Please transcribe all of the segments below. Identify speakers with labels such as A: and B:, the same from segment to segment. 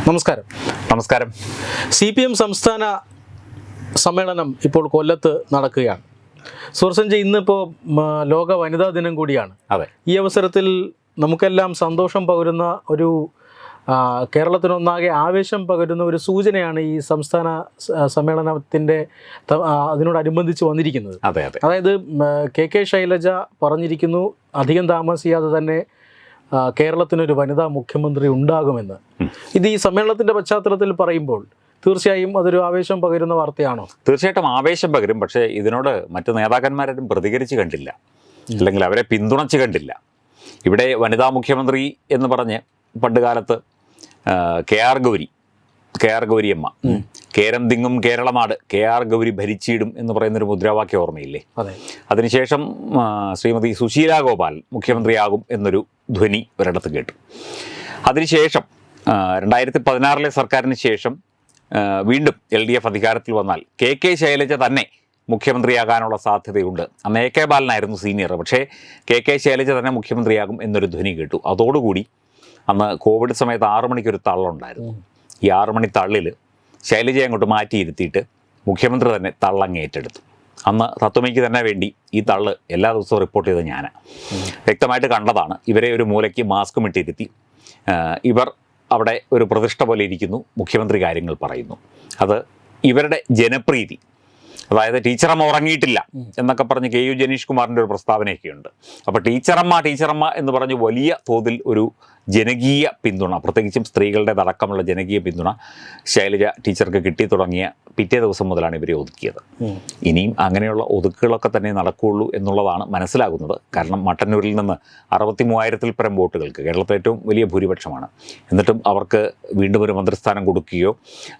A: നമസ്കാരം.
B: നമസ്കാരം.
A: CPM സംസ്ഥാന സമ്മേളനം ഇപ്പോൾ കൊല്ലത്ത് നടക്കുകയാണ്. സുഹൃത്ത്, ഇന്നിപ്പോൾ ലോക വനിതാ ദിനം കൂടിയാണ്.
B: അതെ.
A: ഈ അവസരത്തിൽ നമുക്കെല്ലാം സന്തോഷം പകരുന്ന ഒരു കേരളത്തിനൊന്നാകെ ആവേശം പകരുന്ന ഒരു സൂചനയാണ് ഈ സംസ്ഥാന സമ്മേളനത്തിൻ്റെ അതിനോടനുബന്ധിച്ച് വന്നിരിക്കുന്നത്.
B: അതെ അതെ.
A: അതായത് KK ശൈലജ പറഞ്ഞിരിക്കുന്നു, അധികം താമസിയാതെ തന്നെ കേരളത്തിനൊരു വനിതാ മുഖ്യമന്ത്രി ഉണ്ടാകുമെന്ന്. ഇത് ഈ സമ്മേളനത്തിൻ്റെ പശ്ചാത്തലത്തിൽ പറയുമ്പോൾ തീർച്ചയായും അതൊരു ആവേശം പകരുന്ന വാർത്തയാണോ?
B: തീർച്ചയായിട്ടും ആവേശം പകരും. പക്ഷേ ഇതിനോട് മറ്റു നേതാക്കന്മാരും പ്രതികരിച്ച് കണ്ടില്ല, അല്ലെങ്കിൽ അവരെ പിന്തുണച്ച് കണ്ടില്ല. ഇവിടെ വനിതാ മുഖ്യമന്ത്രി എന്ന് പറഞ്ഞ് പണ്ട് കാലത്ത് KR ഗൗരിയമ്മ, കേരം തിങ്ങും കേരളനാട് KR ഗൗരി ഭരിച്ചിടും എന്ന് പറയുന്നൊരു മുദ്രാവാക്യം ഓർമ്മയില്ലേ? അതിനുശേഷം ശ്രീമതി സുശീല ഗോപാൽ മുഖ്യമന്ത്രിയാകും എന്നൊരു ധ്വനി ഒരിടത്ത് കേട്ടു. അതിനുശേഷം 2016 സർക്കാരിന് ശേഷം വീണ്ടും LDF അധികാരത്തിൽ വന്നാൽ KK ശൈലജ തന്നെ മുഖ്യമന്ത്രിയാകാനുള്ള സാധ്യതയുണ്ട്. അന്ന് AK ബാലനായിരുന്നു സീനിയർ, പക്ഷേ KK ശൈലജ തന്നെ മുഖ്യമന്ത്രിയാകും എന്നൊരു ധ്വനി കേട്ടു. അതോടുകൂടി അന്ന് കോവിഡ് സമയത്ത് 6 മണിക്കൊരു തള്ളുണ്ടായിരുന്നു. ഈ 6 മണി തള്ളിൽ ശൈലജയെ അങ്ങോട്ട് മാറ്റിയിരുത്തിയിട്ട് മുഖ്യമന്ത്രി തന്നെ തള്ളങ്ങ് ഏറ്റെടുത്തു. അന്ന് തത്വമയ്ക്ക് തന്നെ വേണ്ടി ഈ തള്ള് എല്ലാ ദിവസവും റിപ്പോർട്ട് ചെയ്തത് ഞാൻ വ്യക്തമായിട്ട് കണ്ടതാണ്. ഇവരെ ഒരു മൂലയ്ക്ക് മാസ്കും ഇട്ടിരുത്തി ഇവർ അവിടെ ഒരു പ്രതിഷ്ഠ പോലെ ഇരിക്കുന്നു, മുഖ്യമന്ത്രി കാര്യങ്ങൾ പറയുന്നു. അത് ഇവരുടെ ജനപ്രീതി, അതായത് ടീച്ചറമ്മ ഉറങ്ങിയിട്ടില്ല എന്നൊക്കെ പറഞ്ഞ് KU ജനീഷ് കുമാറിൻ്റെ ഒരു പ്രസ്താവനയൊക്കെയുണ്ട്. അപ്പോൾ ടീച്ചറമ്മ എന്ന് പറഞ്ഞ് വലിയ തോതിൽ ഒരു ജനകീയ പിന്തുണ, പ്രത്യേകിച്ചും സ്ത്രീകളുടേതടക്കമുള്ള ജനകീയ പിന്തുണ ശൈലജ ടീച്ചർക്ക് കിട്ടി തുടങ്ങിയ പിറ്റേ ദിവസം മുതലാണ് ഇവരെ ഒതുക്കിയത്. ഇനിയും അങ്ങനെയുള്ള ഒതുക്കുകളൊക്കെ തന്നെ നടക്കുകയുള്ളൂ എന്നുള്ളതാണ് മനസ്സിലാകുന്നത്. കാരണം മട്ടന്നൂരിൽ നിന്ന് 63,000-ൽ പരം വോട്ടുകൾക്ക്, കേരളത്തിലെ ഏറ്റവും വലിയ ഭൂരിപക്ഷമാണ്, എന്നിട്ടും അവർക്ക് വീണ്ടും ഒരു മന്ത്രിസ്ഥാനം കൊടുക്കുകയോ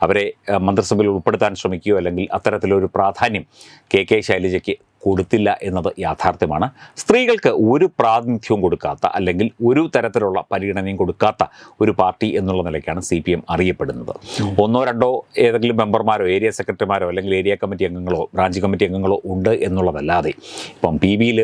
B: അവരെ മന്ത്രിസഭയിൽ ഉൾപ്പെടുത്താൻ ശ്രമിക്കുകയോ അല്ലെങ്കിൽ അത്തരത്തിലൊരു പ്രാധാന്യം KK ശൈലജയ്ക്ക് കൊടുത്തില്ല എന്നത് യാഥാർത്ഥ്യമാണ്. സ്ത്രീകൾക്ക് ഒരു പ്രാതിനിധ്യവും കൊടുക്കാത്ത, അല്ലെങ്കിൽ ഒരു തരത്തിലുള്ള പരിഗണനയും കൊടുക്കാത്ത ഒരു പാർട്ടി എന്നുള്ള നിലയ്ക്കാണ് CPM അറിയപ്പെടുന്നത്. 1-2 ഏതെങ്കിലും മെമ്പർമാരോ ഏരിയ സെക്രട്ടറിമാരോ അല്ലെങ്കിൽ ഏരിയ കമ്മിറ്റി അംഗങ്ങളോ ബ്രാഞ്ച് കമ്മിറ്റി അംഗങ്ങളോ ഉണ്ട് എന്നുള്ളതല്ലാതെ, ഇപ്പം PBയിൽ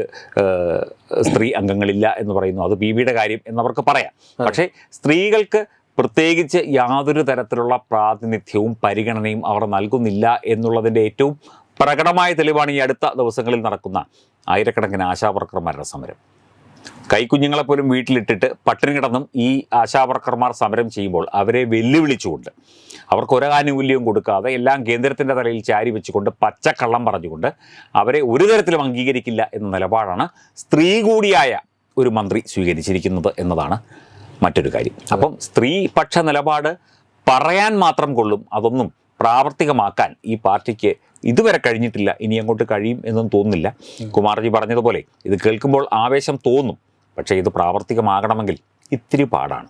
B: സ്ത്രീ അംഗങ്ങളില്ല എന്ന് പറയുന്നു, അത് PBയുടെ കാര്യം എന്നവർക്ക് പറയാം. പക്ഷേ സ്ത്രീകൾക്ക് പ്രത്യേകിച്ച് യാതൊരു തരത്തിലുള്ള പ്രാതിനിധ്യവും പരിഗണനയും അവർ നൽകുന്നില്ല എന്നുള്ളതിൻ്റെ ഏറ്റവും പ്രകടമായ തെളിവാണ് ഈ അടുത്ത ദിവസങ്ങളിൽ നടക്കുന്ന ആയിരക്കണക്കിന് ആശാവർക്കർമാരുടെ സമരം. കൈക്കുഞ്ഞുങ്ങളെപ്പോലും വീട്ടിലിട്ടിട്ട് പട്ടിണി കിടന്നും ഈ ആശാവർക്കർമാർ സമരം ചെയ്യുമ്പോൾ അവരെ വെല്ലുവിളിച്ചുകൊണ്ട്, അവർക്ക് ഒരു ആനുകൂല്യവും കൊടുക്കാതെ എല്ലാം കേന്ദ്രത്തിൻ്റെ തലയിൽ ചാരി വെച്ചുകൊണ്ട് പച്ചക്കള്ളം പറഞ്ഞുകൊണ്ട് അവരെ ഒരു തരത്തിലും അംഗീകരിക്കില്ല എന്ന നിലപാടാണ് സ്ത്രീ കൂടിയായ ഒരു മന്ത്രി സ്വീകരിച്ചിരിക്കുന്നത് എന്നതാണ് മറ്റൊരു കാര്യം. അപ്പം സ്ത്രീപക്ഷ നിലപാട് പറയാൻ മാത്രം കൊള്ളും, അതൊന്നും പ്രാവർത്തികമാക്കാൻ ഈ പാർട്ടിക്ക് ഇതുവരെ കഴിഞ്ഞിട്ടില്ല. ഇനി അങ്ങോട്ട് കഴിയും എന്നും തോന്നുന്നില്ല. കുമാർജി പറഞ്ഞതുപോലെ ഇത് കേൾക്കുമ്പോൾ ആവേശം തോന്നും, പക്ഷേ ഇത് പ്രാവർത്തികമാകണമെങ്കിൽ ഇത്തിരി പാടാണ്.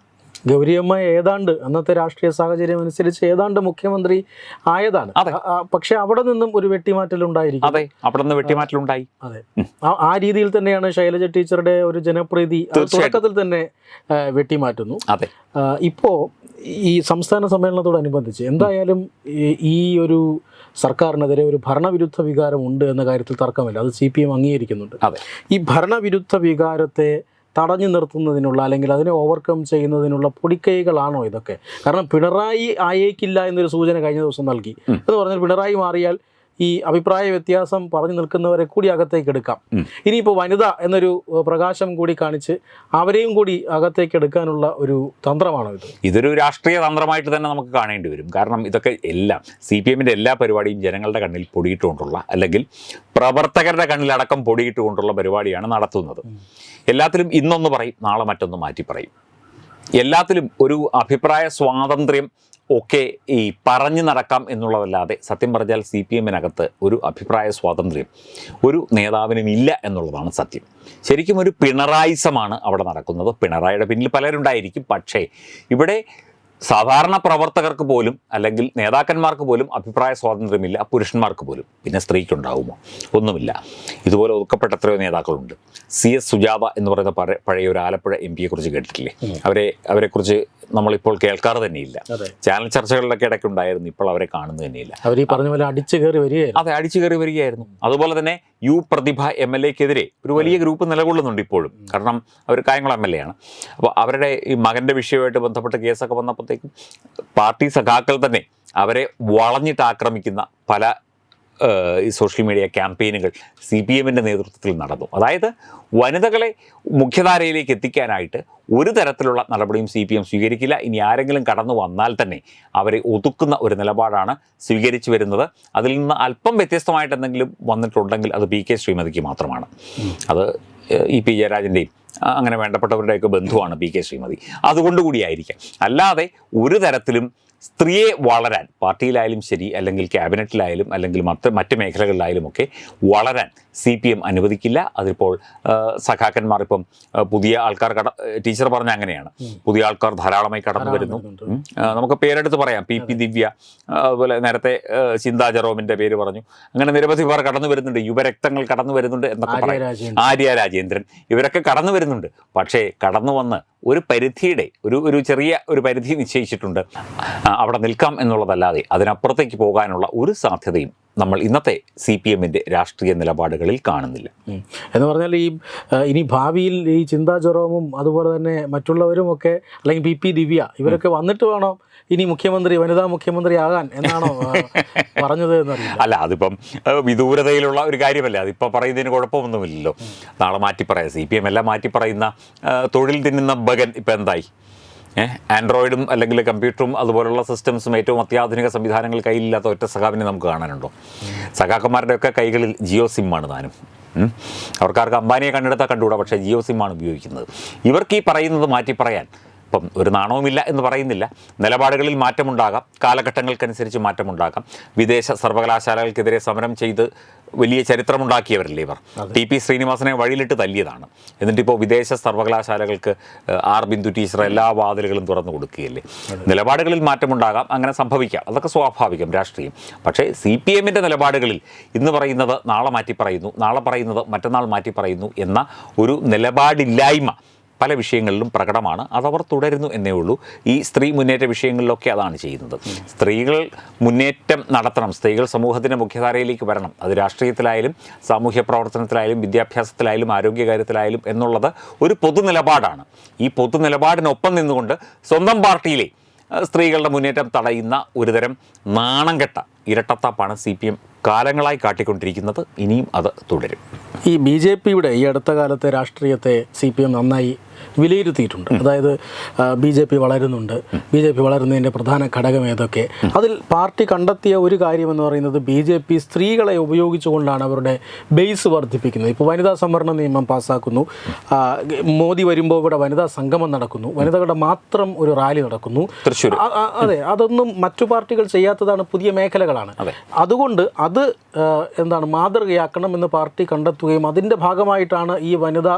A: ഗൗരിയമ്മ ഏതാണ്ട് അന്നത്തെ രാഷ്ട്രീയ സാഹചര്യം അനുസരിച്ച് ഏതാണ്ട് മുഖ്യമന്ത്രി ആയതാണ്. പക്ഷെ അവിടെ നിന്നും ഒരു വെട്ടിമാറ്റലുണ്ടായിരിക്കും.
B: അതെ, അവിടെ നിന്ന് വെട്ടിമാറ്റലുണ്ടായി.
A: അതെ, ആ രീതിയിൽ തന്നെയാണ് ശൈലജ ടീച്ചറുടെ ഒരു ജനപ്രീതി തുടക്കത്തിൽ തന്നെ വെട്ടിമാറ്റുന്നു.
B: അതെ,
A: ഇപ്പോൾ ഈ സംസ്ഥാന സമ്മേളനത്തോടനുബന്ധിച്ച് എന്തായാലും ഈ ഒരു സർക്കാരിനെതിരെ ഒരു ഭരണവിരുദ്ധ വികാരം ഉണ്ട് എന്ന കാര്യത്തിൽ തർക്കമില്ല. അത് CPM അംഗീകരിക്കുന്നുണ്ട്.
B: അതെ,
A: ഈ ഭരണവിരുദ്ധ വികാരത്തെ തടഞ്ഞു നിർത്തുന്നതിനുള്ള, അല്ലെങ്കിൽ അതിനെ ഓവർകം ചെയ്യുന്നതിനുള്ള പൊടിക്കൈകളാണോ ഇതൊക്കെ? കാരണം പിണറായി ആയേക്കില്ല എന്നൊരു സൂചന കഴിഞ്ഞ ദിവസം നൽകി. എന്ന് പറഞ്ഞാൽ പിണറായി മാറിയാൽ ഈ അഭിപ്രായ വ്യത്യാസം പറഞ്ഞു നിൽക്കുന്നവരെ കൂടി അകത്തേക്ക് എടുക്കാം. ഇനിയിപ്പോൾ വനിത എന്നൊരു പ്രകാശം കൂടി കാണിച്ച് അവരെയും കൂടി അകത്തേക്ക് എടുക്കാനുള്ള ഒരു തന്ത്രമാണോ ഇത്?
B: ഇതൊരു രാഷ്ട്രീയ തന്ത്രമായിട്ട് തന്നെ നമുക്ക് കാണേണ്ടി വരും. കാരണം ഇതൊക്കെ എല്ലാം CPMൻ്റെ എല്ലാ പരിപാടിയും ജനങ്ങളുടെ കണ്ണിൽ പൊടിയിട്ടുകൊണ്ടുള്ള, അല്ലെങ്കിൽ പ്രവർത്തകരുടെ കണ്ണിലടക്കം പൊടിയിട്ടുകൊണ്ടുള്ള പരിപാടിയാണ് നടത്തുന്നത്. എല്ലാത്തിലും ഇന്നൊന്ന് പറയും, നാളെ മറ്റൊന്ന് മാറ്റി പറയും. എല്ലാത്തിലും ഒരു അഭിപ്രായ സ്വാതന്ത്ര്യം ഒക്കെ ഈ പറഞ്ഞു നടക്കാം എന്നുള്ളതല്ലാതെ സത്യം പറഞ്ഞാൽ CPMനകത്ത് ഒരു അഭിപ്രായ സ്വാതന്ത്ര്യം ഒരു നേതാവിനും ഇല്ല എന്നുള്ളതാണ് സത്യം. ശരിക്കും ഒരു പിണറായിസമാണ് അവിടെ നടക്കുന്നത്. പിണറായിയുടെ പിന്നിൽ പലരുണ്ടായിരിക്കും, പക്ഷേ ഇവിടെ സാധാരണ പ്രവർത്തകർക്ക് പോലും അല്ലെങ്കിൽ നേതാക്കന്മാർക്ക് പോലും അഭിപ്രായ സ്വാതന്ത്ര്യമില്ല, പുരുഷന്മാർക്ക് പോലും. പിന്നെ സ്ത്രീക്കുണ്ടാവുമോ? ഒന്നുമില്ല. ഇതുപോലെ ഒതുക്കപ്പെട്ട എത്രയോ നേതാക്കളുണ്ട്. CS സുജാത എന്ന് പറയുന്ന പഴയ ഒരു ആലപ്പുഴ MP കുറിച്ച് കേട്ടിട്ടില്ലേ? അവരെക്കുറിച്ച് നമ്മളിപ്പോൾ കേൾക്കാറ് തന്നെയില്ല.
A: അതെ.
B: ചാനൽ ചർച്ചകളിലൊക്കെ ഇടയ്ക്ക് ഉണ്ടായിരുന്നു, ഇപ്പോൾ അവരെ കാണുന്നത് തന്നെയില്ല.
A: അവർ ഈ പറഞ്ഞ പോലെ അടിച്ചു കയറി വരികയായിരുന്നു.
B: അതെ, അടിച്ചു കയറി വരികയായിരുന്നു. അതുപോലെ തന്നെ യു പ്രതിഭ MLA-ക്കെതിരെ ഒരു വലിയ ഗ്രൂപ്പ് നിലകൊള്ളുന്നുണ്ട് ഇപ്പോഴും. കാരണം അവർ കായംകുളം MLA ആണ്. അപ്പോൾ അവരുടെ ഈ മകൻ്റെ വിഷയമായിട്ട് ബന്ധപ്പെട്ട് കേസൊക്കെ വന്നപ്പോഴത്തേക്കും പാർട്ടി സഖാക്കൾ തന്നെ അവരെ വളഞ്ഞിട്ട് ആക്രമിക്കുന്ന പല ഈ സോഷ്യൽ മീഡിയ ക്യാമ്പയിനുകൾ CPM-ൻ്റെ നേതൃത്വത്തിൽ നടന്നു. അതായത് വനിതകളെ മുഖ്യധാരയിലേക്ക് എത്തിക്കാനായിട്ട് ഒരു തരത്തിലുള്ള നടപടിയും CPM സ്വീകരിക്കില്ല. ഇനി ആരെങ്കിലും കടന്നു വന്നാൽ തന്നെ അവരെ ഒതുക്കുന്ന ഒരു നിലപാടാണ് സ്വീകരിച്ചു വരുന്നത്. അതിൽ നിന്ന് അല്പം വ്യത്യസ്തമായിട്ട് എന്തെങ്കിലും വന്നിട്ടുണ്ടെങ്കിൽ അത് PK ശ്രീമതിക്ക് മാത്രമാണ്. അത് EP ജയരാജൻ്റെയും അങ്ങനെ വേണ്ടപ്പെട്ടവരുടെയൊക്കെ ബന്ധുവാണ് PK ശ്രീമതി. അതുകൊണ്ടുകൂടിയായിരിക്കാം. അല്ലാതെ ഒരു തരത്തിലും സ്ത്രീയെ വളരാൻ പാർട്ടിയിലായാലും ശരി, അല്ലെങ്കിൽ ക്യാബിനറ്റിലായാലും, അല്ലെങ്കിൽ മറ്റ് മേഖലകളിലായാലും ഒക്കെ വളരാൻ CPM അനുവദിക്കില്ല. അതിപ്പോൾ സഖാക്കന്മാർ ഇപ്പം പുതിയ ആൾക്കാർ ടീച്ചർ പറഞ്ഞ അങ്ങനെയാണ്, പുതിയ ആൾക്കാർ ധാരാളമായി കടന്നു വരുന്നു. നമുക്ക് പേരെടുത്ത് പറയാം, PP ദിവ്യ, അതുപോലെ നേരത്തെ ചിന്താ ജെറോമിൻ്റെ പേര് പറഞ്ഞു. അങ്ങനെ നിരവധി പേർ കടന്നു വരുന്നുണ്ട്, യുവരക്തങ്ങൾ കടന്നു വരുന്നുണ്ട് എന്നൊക്കെ പറയാം. ആര്യ രാജേന്ദ്രൻ, ഇവരൊക്കെ കടന്നു വരുന്നുണ്ട്. പക്ഷേ കടന്നു വന്ന് ഒരു പരിധിയുടെ ഒരു ചെറിയ ഒരു പരിധി നിശ്ചയിച്ചിട്ടുണ്ട്. അവിടെ നിൽക്കാം എന്നുള്ളതല്ലാതെ അതിനപ്പുറത്തേക്ക് പോകാനുള്ള ഒരു സാധ്യതയും നമ്മൾ ഇന്നത്തെ CPM-ൻ്റെ രാഷ്ട്രീയ നിലപാടുകളിൽ കാണുന്നില്ല.
A: എന്ന് പറഞ്ഞാൽ ഇനി ഭാവിയിൽ ഈ ചിന്താ ജെറോമും അതുപോലെ തന്നെ മറ്റുള്ളവരും ഒക്കെ, അല്ലെങ്കിൽ PP ദിവ്യ, ഇവരൊക്കെ വന്നിട്ട് വേണം ഇനി മുഖ്യമന്ത്രി, വനിതാ മുഖ്യമന്ത്രി ആകാൻ എന്നാണോ പറഞ്ഞത് എന്നറിയില്ല.
B: അല്ല, അതിപ്പം വിദൂരതയിലുള്ള ഒരു കാര്യമല്ല. അതിപ്പോൾ പറയുന്നതിന് കുഴപ്പമൊന്നുമില്ലല്ലോ. നാളെ മാറ്റി പറയാം. CPM എല്ലാം മാറ്റി പറയുന്ന തൊഴിൽ തിന്നുന്ന ബഗൻ ഇപ്പം എന്തായി? ആൻഡ്രോയിഡും അല്ലെങ്കിൽ കമ്പ്യൂട്ടറും അതുപോലുള്ള സിസ്റ്റംസും ഏറ്റവും അത്യാധുനിക സംവിധാനങ്ങൾ കയ്യിലില്ലാത്ത ഒറ്റ സഖാവിനെ നമുക്ക് കാണാനുണ്ടോ? സഖാക്കന്മാരുടെയൊക്കെ കൈകളിൽ ജിയോ സിമ്മാണ് താനും. അവർക്കാർക്ക് അംബാനിയെ കണ്ടെടുത്താൽ കണ്ടുകൂടാ, പക്ഷേ ജിയോ സിമ്മാണ് ഉപയോഗിക്കുന്നത്. ഇവർക്ക് ഈ പറയുന്നത് മാറ്റി പറയാൻ ഇപ്പം ഒരു നാണവുമില്ല എന്ന് പറയുന്നില്ല. നിലപാടുകളിൽ മാറ്റമുണ്ടാകാം, കാലഘട്ടങ്ങൾക്കനുസരിച്ച് മാറ്റമുണ്ടാകാം. വിദേശ സർവകലാശാലകൾക്കെതിരെ സമരം ചെയ്ത് വലിയ ചരിത്രമുണ്ടാക്കിയവരല്ലേ ഇവർ. TP ശ്രീനിവാസനെ വഴിയിലിട്ട് തല്ലിയതാണ്. എന്നിട്ടിപ്പോൾ വിദേശ സർവകലാശാലകൾക്ക് ബിന്ദു ടീച്ചർ എല്ലാ വാതിലുകളും തുറന്നു കൊടുക്കുകയല്ലേ. നിലപാടുകളിൽ മാറ്റമുണ്ടാകാം, അങ്ങനെ സംഭവിക്കാം, അതൊക്കെ സ്വാഭാവികം, രാഷ്ട്രീയം. പക്ഷേ CPM-ൻ്റെ നിലപാടുകളിൽ ഇന്ന് പറയുന്നത് നാളെ മാറ്റി പറയുന്നു, നാളെ പറയുന്നത് മറ്റന്നാൾ മാറ്റി പറയുന്നു എന്ന ഒരു നിലപാടില്ലായ്മ പല വിഷയങ്ങളിലും പ്രകടമാണ്. അതവർ തുടരുന്നു എന്നേ ഉള്ളൂ. ഈ സ്ത്രീ മുന്നേറ്റ വിഷയങ്ങളിലൊക്കെ അതാണ് ചെയ്യുന്നത്. സ്ത്രീകൾ മുന്നേറ്റം നടത്തണം, സ്ത്രീകൾ സമൂഹത്തിൻ്റെ മുഖ്യധാരയിലേക്ക് വരണം. അത് രാഷ്ട്രീയത്തിലായാലും സാമൂഹ്യ പ്രവർത്തനത്തിലായാലും വിദ്യാഭ്യാസത്തിലായാലും ആരോഗ്യകാര്യത്തിലായാലും എന്നുള്ളത് ഒരു പൊതു നിലപാടാണ്. ഈ പൊതു നിലപാടിനൊപ്പം നിന്നുകൊണ്ട് സ്വന്തം പാർട്ടിയിലെ സ്ത്രീകളുടെ മുന്നേറ്റം തടയുന്ന ഒരുതരം നാണം കെട്ട ഇരട്ടത്താപ്പാണ് CPM കാലങ്ങളായി കാട്ടിക്കൊണ്ടിരിക്കുന്നത്. ഇനിയും അത് തുടരും.
A: ഈ BJP-യുടെ ഈ അടുത്ത കാലത്തെ രാഷ്ട്രീയത്തെ CPM നന്നായി വിലയിരുത്തിയിട്ടുണ്ട്. അതായത് BJP വളരുന്നുണ്ട്, BJP വളരുന്നതിൻ്റെ പ്രധാന ഘടകം ഏതൊക്കെ? അതിൽ പാർട്ടി കണ്ടെത്തിയ ഒരു കാര്യമെന്ന് പറയുന്നത് BJP സ്ത്രീകളെ ഉപയോഗിച്ചുകൊണ്ടാണ് അവരുടെ ബേസ് വർദ്ധിപ്പിക്കുന്നത്. ഇപ്പോൾ വനിതാ സംവരണ നിയമം പാസ്സാക്കുന്നു, മോദി വരുമ്പോൾ ഇവിടെ വനിതാ സംഗമം നടക്കുന്നു, വനിതകളുടെ മാത്രം ഒരു റാലി നടക്കുന്നു.
B: തൃശ്ശൂർ.
A: അതെ, അതൊന്നും മറ്റു പാർട്ടികൾ ചെയ്യാത്തതാണ്, പുതിയ മേഖലകളാണ്. അതുകൊണ്ട് അത് മാതൃകയാക്കണം എന്ന് പാർട്ടി കണ്ടെത്തുകയും അതിൻ്റെ ഭാഗമായിട്ടാണ് ഈ വനിതാ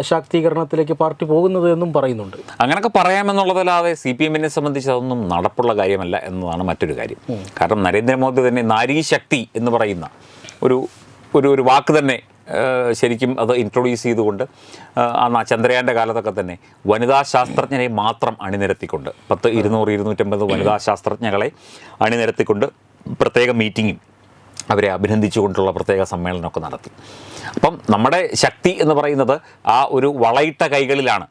A: ശാക്തീകരണത്തിലേക്ക് പാർട്ടി പോകുന്നത് എന്നും പറയുന്നുണ്ട്.
B: അങ്ങനെയൊക്കെ പറയാമെന്നുള്ളതല്ലാതെ CPM-നെ സംബന്ധിച്ച് അതൊന്നും നടപ്പുള്ള കാര്യമല്ല എന്നതാണ് മറ്റൊരു കാര്യം. കാരണം നരേന്ദ്രമോദി തന്നെ നാരീശക്തി എന്ന് പറയുന്ന ഒരു വാക്ക് തന്നെ ശരിക്കും അത് ഇൻട്രൊഡ്യൂസ് ചെയ്തുകൊണ്ട് ചന്ദ്രയാൻ്റെ കാലത്തൊക്കെ തന്നെ വനിതാ ശാസ്ത്രജ്ഞരെ മാത്രം അണിനിരത്തിക്കൊണ്ട് 200-250 വനിതാ ശാസ്ത്രജ്ഞകളെ അണിനിരത്തിക്കൊണ്ട് പ്രത്യേക മീറ്റിങ്ങും അവരെ അഭിനന്ദിച്ചുകൊണ്ടുള്ള പ്രത്യേക സമ്മേളനമൊക്കെ നടത്തി. അപ്പം നമ്മുടെ ശക്തി എന്ന് പറയുന്നത് ആ ഒരു വളയിട്ട കൈകളിലാണ്.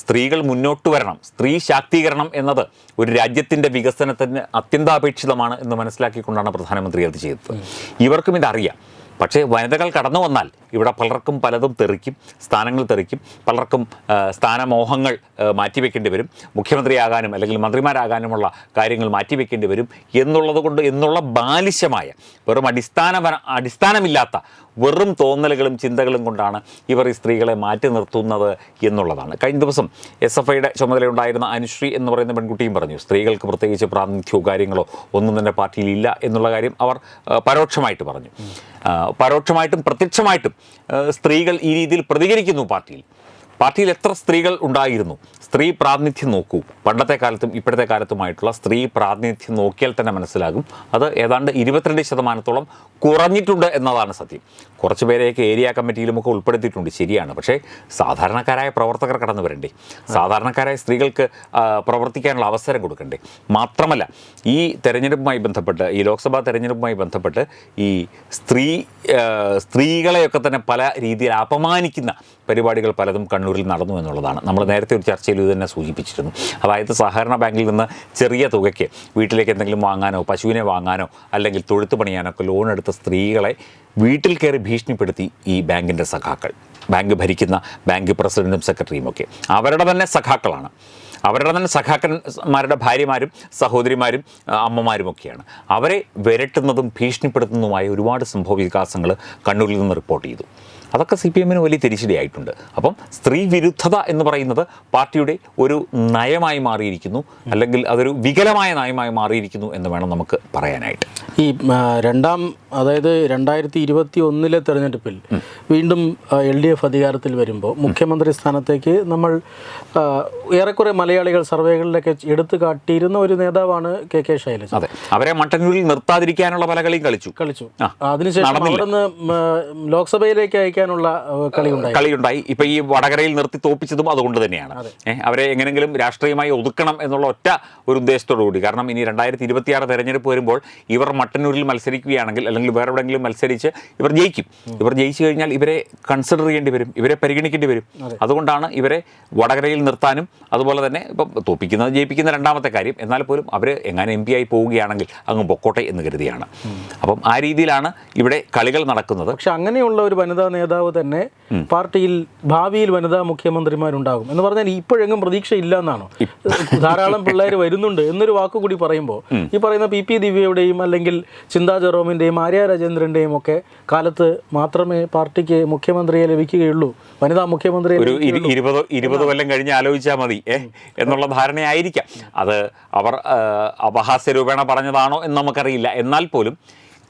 B: സ്ത്രീകൾ മുന്നോട്ട് വരണം, സ്ത്രീ ശാക്തീകരണം എന്നത് ഒരു രാജ്യത്തിൻ്റെ വികസനത്തിന് അത്യന്താപേക്ഷിതമാണ് എന്ന് മനസ്സിലാക്കിക്കൊണ്ടാണ് പ്രധാനമന്ത്രി അത് ചെയ്തത്. ഇവർക്കും ഇതറിയാം. പക്ഷേ വനിതകൾ കടന്നു വന്നാൽ ഇവിടെ പലർക്കും പലതും തെറിക്കും, സ്ഥാനങ്ങൾ തെറിക്കും, പലർക്കും സ്ഥാനമോഹങ്ങൾ മാറ്റിവെക്കേണ്ടി വരും, മുഖ്യമന്ത്രിയാകാനും അല്ലെങ്കിൽ മന്ത്രിമാരാകാനുമുള്ള കാര്യങ്ങൾ മാറ്റിവെക്കേണ്ടി വരും എന്നുള്ള ബാലിശമായ വെറും അടിസ്ഥാനമില്ലാത്ത വെറും തോന്നലുകളും ചിന്തകളും കൊണ്ടാണ് ഇവർ ഈ സ്ത്രീകളെ മാറ്റി നിർത്തുന്നത് എന്നുള്ളതാണ്. കഴിഞ്ഞ ദിവസം SFIയുടെ ചുമതലയുണ്ടായിരുന്ന അനുശ്രീ എന്ന് പറയുന്ന പെൺകുട്ടിയും പറഞ്ഞു, സ്ത്രീകൾക്ക് പ്രത്യേകിച്ച് പ്രാതിനിധ്യമോ കാര്യങ്ങളോ ഒന്നും തന്നെ പാർട്ടിയിലില്ല എന്നുള്ള കാര്യം അവർ പരോക്ഷമായിട്ട് പറഞ്ഞു. പരോക്ഷമായിട്ടും പ്രത്യക്ഷമായിട്ടും സ്ത്രീകൾ ഈ രീതിയിൽ പ്രതികരിക്കുന്നു. പാർട്ടിയിൽ എത്ര സ്ത്രീകൾ ഉണ്ടായിരുന്നു? സ്ത്രീ പ്രാതിനിധ്യം നോക്കൂ, പണ്ടത്തെ കാലത്തും ഇപ്പോഴത്തെ കാലത്തുമായിട്ടുള്ള സ്ത്രീ പ്രാതിനിധ്യം നോക്കിയാൽ തന്നെ മനസ്സിലാകും അത് ഏതാണ്ട് 22% കുറഞ്ഞിട്ടുണ്ട് എന്നതാണ് സത്യം. കുറച്ച് പേരെയൊക്കെ ഏരിയ കമ്മിറ്റിയിലുമൊക്കെ ഉൾപ്പെടുത്തിയിട്ടുണ്ട്, ശരിയാണ്. പക്ഷേ സാധാരണക്കാരായ പ്രവർത്തകർ കടന്നു വരണ്ടേ, സാധാരണക്കാരായ സ്ത്രീകൾക്ക് പ്രവർത്തിക്കാനുള്ള അവസരം കൊടുക്കണ്ടേ. മാത്രമല്ല ഈ തെരഞ്ഞെടുപ്പുമായി ബന്ധപ്പെട്ട്, ഈ ലോക്സഭാ തെരഞ്ഞെടുപ്പുമായി ബന്ധപ്പെട്ട് ഈ സ്ത്രീകളെയൊക്കെ തന്നെ പല രീതിയിൽ അപമാനിക്കുന്ന പരിപാടികൾ പലതും കണ്ണൂരിൽ നടന്നു എന്നുള്ളതാണ്. നമ്മൾ നേരത്തെ ഒരു ചർച്ചയിൽ ഇത് തന്നെ സൂചിപ്പിച്ചിരുന്നു. അതായത് സഹകരണ ബാങ്കിൽ നിന്ന് ചെറിയ തുകയ്ക്ക് വീട്ടിലേക്ക് എന്തെങ്കിലും വാങ്ങാനോ പശുവിനെ വാങ്ങാനോ അല്ലെങ്കിൽ തൊഴുത്ത് പണിയാനോ ഒക്കെ ലോൺ എടുത്ത സ്ത്രീകളെ വീട്ടിൽ കയറി ഭീഷണിപ്പെടുത്തി ഈ ബാങ്കിൻ്റെ സഖാക്കൾ, ബാങ്ക് ഭരിക്കുന്ന ബാങ്ക് പ്രസിഡൻറ്റും സെക്രട്ടറിയും ഒക്കെ അവരുടെ തന്നെ സഖാക്കളാണ്. അവരുടെ തന്നെ സഖാക്കന്മാരുടെ ഭാര്യമാരും സഹോദരിമാരും അമ്മമാരുമൊക്കെയാണ്. അവരെ വിരട്ടുന്നതും ഭീഷണിപ്പെടുത്തുന്നതുമായ ഒരുപാട് സംഭവ വികാസങ്ങൾ കണ്ണൂരിൽ നിന്ന് റിപ്പോർട്ട് ചെയ്തു. അതൊക്കെ CPM വലിയ തിരിച്ചടിയായിട്ടുണ്ട്. അപ്പം സ്ത്രീ വിരുദ്ധത എന്ന് പറയുന്നത് പാർട്ടിയുടെ ഒരു നയമായി മാറിയിരിക്കുന്നു, അല്ലെങ്കിൽ അതൊരു വികലമായ നയമായി മാറിയിരിക്കുന്നു എന്ന് വേണം നമുക്ക് പറയാനായിട്ട്.
A: ഈ അതായത് 2021 തെരഞ്ഞെടുപ്പിൽ വീണ്ടും LDF അധികാരത്തിൽ വരുമ്പോൾ മുഖ്യമന്ത്രി സ്ഥാനത്തേക്ക് നമ്മൾ ഏറെക്കുറെ മലയാളികൾ സർവേകളിലൊക്കെ എടുത്തു കാട്ടിയിരുന്ന ഒരു നേതാവാണ് KK ശൈലജ.
B: അതെ, അവരെ മട്ടന്നൂരിൽ നിർത്താതിരിക്കാനുള്ള പല കളിയും കളിച്ചു.
A: അതിനുശേഷം അവിടുന്ന് ലോക്സഭയിലേക്ക് അയക്കാനുള്ള
B: കളിയുണ്ടായി. ഇപ്പൊ ഈ വടകരയിൽ നിർത്തി തോപ്പിച്ചതും അതുകൊണ്ട് തന്നെയാണ്. അവരെ എങ്ങനെങ്കിലും രാഷ്ട്രീയമായി ഒതുക്കണം എന്നുള്ള ഒറ്റ ഒരു ഉദ്ദേശത്തോടു കൂടി. കാരണം ഇനി 2026 തെരഞ്ഞെടുപ്പ് വരുമ്പോൾ ഇവർ മട്ടന്നൂരിൽ മത്സരിക്കുകയാണെങ്കിൽ അല്ലെങ്കിൽ വേറെ എവിടെയെങ്കിലും മത്സരിച്ച് ഇവർ ജയിക്കും. ഇവർ ജയിച്ചു കഴിഞ്ഞാൽ ഇവരെ കൺസിഡർ ചെയ്യേണ്ടി വരും, ഇവരെ പരിഗണിക്കേണ്ടി വരും. അതുകൊണ്ടാണ് ഇവരെ വടകരയിൽ നിർത്താനും അതുപോലെ തന്നെ ഇപ്പം തോപ്പിക്കുന്നത് ജയിപ്പിക്കുന്ന രണ്ടാമത്തെ കാര്യം. എന്നാൽ പോലും അവർ എങ്ങനെ MP ആയി പോവുകയാണെങ്കിൽ അങ്ങ് പൊക്കോട്ടെ എന്ന് കരുതിയാണ്. അപ്പം ആ രീതിയിലാണ് ഇവിടെ കളികൾ നടക്കുന്നത്.
A: പക്ഷെ അങ്ങനെയുള്ള ഒരു വനിതാ നേതാവ് തന്നെ പാർട്ടിയിൽ ഭാവിയിൽ വനിതാ മുഖ്യമന്ത്രിമാരുണ്ടാകും എന്ന് പറഞ്ഞാൽ ഇപ്പോഴെങ്ങും പ്രതീക്ഷയില്ല എന്നാണോ? ധാരാളം പിള്ളേർ വരുന്നുണ്ട് എന്നൊരു വാക്കുകൂടി പറയുമ്പോൾ ഈ പറയുന്ന PP ദിവ്യയുടെയും അല്ലെങ്കിൽ ചിന്താ ജെറോമിൻ്റെയും ആര്യ രാജേന്ദ്രൻ്റെയും ഒക്കെ കാലത്ത് മാത്രമേ പാർട്ടിക്ക് മുഖ്യമന്ത്രിയെ ലഭിക്കുകയുള്ളൂ, വനിതാ മുഖ്യമന്ത്രിയെ
B: ഒരു 20 കൊല്ലം കഴിഞ്ഞ് ആലോചിച്ചാൽ മതി എന്നുള്ള ധാരണയായിരിക്കാം. അത് അവർ അപഹാസ്യ രൂപേണ പറഞ്ഞതാണോ എന്ന് നമുക്കറിയില്ല. എന്നാൽ പോലും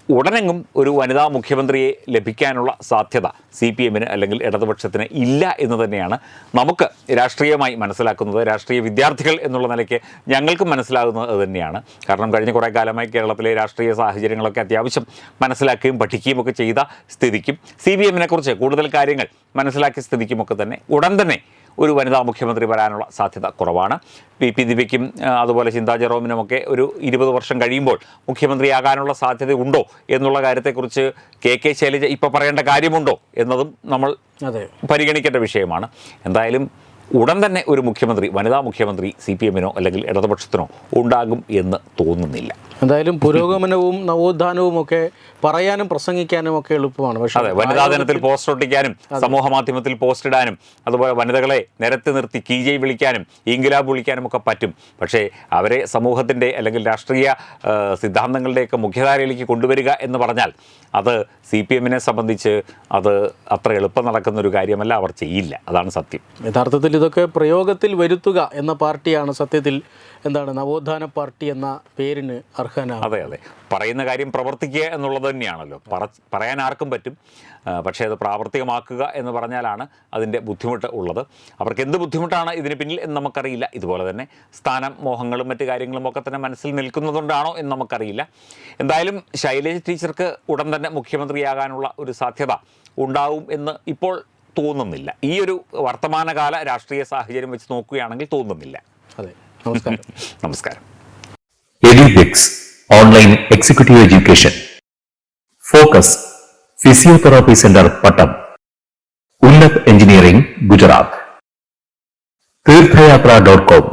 B: ഉടനെങ്ങും ഒരു വനിതാ മുഖ്യമന്ത്രിയെ ലഭിക്കാനുള്ള സാധ്യത CPM അല്ലെങ്കിൽ ഇടതുപക്ഷത്തിന് ഇല്ല എന്ന് തന്നെയാണ് നമുക്ക് രാഷ്ട്രീയമായി മനസ്സിലാക്കുന്നത്. രാഷ്ട്രീയ വിദ്യാർത്ഥികൾ എന്നുള്ള നിലയ്ക്ക് ഞങ്ങൾക്കും മനസ്സിലാകുന്നത് തന്നെയാണ്. കാരണം കഴിഞ്ഞ കുറേ കാലമായി കേരളത്തിലെ രാഷ്ട്രീയ സാഹചര്യങ്ങളൊക്കെ അത്യാവശ്യം മനസ്സിലാക്കുകയും പഠിക്കുകയും ഒക്കെ ചെയ്ത സ്ഥിതിക്കും CPM കുറിച്ച് കൂടുതൽ കാര്യങ്ങൾ മനസ്സിലാക്കിയ സ്ഥിതിക്കുമൊക്കെ തന്നെ ഉടൻ തന്നെ ഒരു വനിതാ മുഖ്യമന്ത്രി വരാനുള്ള സാധ്യത കുറവാണ്. PP ദിവ്യയ്ക്കും അതുപോലെ ചിന്താ ജെറോമിനുമൊക്കെ ഒരു 20 വർഷം കഴിയുമ്പോൾ മുഖ്യമന്ത്രിയാകാനുള്ള സാധ്യത ഉണ്ടോ എന്നുള്ള കാര്യത്തെക്കുറിച്ച് KK ശൈലജ ഇപ്പോൾ പറയേണ്ട കാര്യമുണ്ടോ എന്നതും നമ്മൾ പരിഗണിക്കേണ്ട വിഷയമാണ്. എന്തായാലും ഉടൻ തന്നെ ഒരു മുഖ്യമന്ത്രി, വനിതാ മുഖ്യമന്ത്രി CPM അല്ലെങ്കിൽ ഇടതുപക്ഷത്തിനോ ഉണ്ടാകും എന്ന് തോന്നുന്നില്ല.
A: എന്തായാലും പുരോഗമനവും നവോത്ഥാനവും ഒക്കെ പറയാനും പ്രസംഗിക്കാനും ഒക്കെ എളുപ്പമാണ്. പക്ഷേ
B: അതെ, വനിതാ ദിനത്തിൽ പോസ്റ്റർ ഒട്ടിക്കാനും സമൂഹ മാധ്യമത്തിൽ പോസ്റ്റ് ഇടാനും അതുപോലെ വനിതകളെ നിരത്തി നിർത്തി കീജൈ വിളിക്കാനും ഇൻകിലാബ് വിളിക്കാനും ഒക്കെ പറ്റും. പക്ഷേ അവരെ സമൂഹത്തിൻ്റെ അല്ലെങ്കിൽ രാഷ്ട്രീയ സിദ്ധാന്തങ്ങളുടെയൊക്കെ മുഖ്യധാരയിലേക്ക് കൊണ്ടുവരിക എന്ന് പറഞ്ഞാൽ അത് CPM സംബന്ധിച്ച് അത് അത്ര എളുപ്പം നടക്കുന്നൊരു കാര്യമല്ല. അവർ ചെയ്യില്ല, അതാണ് സത്യം.
A: യഥാർത്ഥത്തിൽ ഇതൊക്കെ പ്രയോഗത്തിൽ വരുത്തുക എന്ന പാർട്ടിയാണ് സത്യത്തിൽ നവോത്ഥാന പാർട്ടി എന്ന പേരിന് അർഹനാണ്.
B: അതെ, പറയുന്ന കാര്യം പ്രവർത്തിക്കുക എന്നുള്ളത് തന്നെയാണല്ലോ. പറയാൻ ആർക്കും പറ്റും, പക്ഷേ അത് പ്രാവർത്തികമാക്കുക എന്ന് പറഞ്ഞാലാണ് അതിൻ്റെ ബുദ്ധിമുട്ട് ഉള്ളത്. അവർക്ക് എന്ത് ബുദ്ധിമുട്ടാണ് ഇതിന് പിന്നിൽ എന്ന് നമുക്കറിയില്ല. ഇതുപോലെ തന്നെ സ്ഥാനം മോഹങ്ങളും മറ്റു കാര്യങ്ങളും ഒക്കെ തന്നെ മനസ്സിൽ നിൽക്കുന്നതുകൊണ്ടാണോ എന്ന് നമുക്കറിയില്ല. എന്തായാലും ശൈലജ ടീച്ചർക്ക് ഉടൻ തന്നെ മുഖ്യമന്ത്രിയാകാനുള്ള ഒരു സാധ്യത ഉണ്ടാവും എന്ന് ഇപ്പോൾ തോന്നുന്നില്ല. ഈ ഒരു വർത്തമാനകാല രാഷ്ട്രീയ സാഹചര്യം വെച്ച് നോക്കുകയാണെങ്കിൽ തോന്നുന്നില്ല.
A: അതെ, നമസ്കാരം.
B: നമസ്കാരം.
C: Edubix online executive education, focus physiotherapy centre Pattom, Unnat engineering Gujarat, തീർത്ഥയാത്ര.com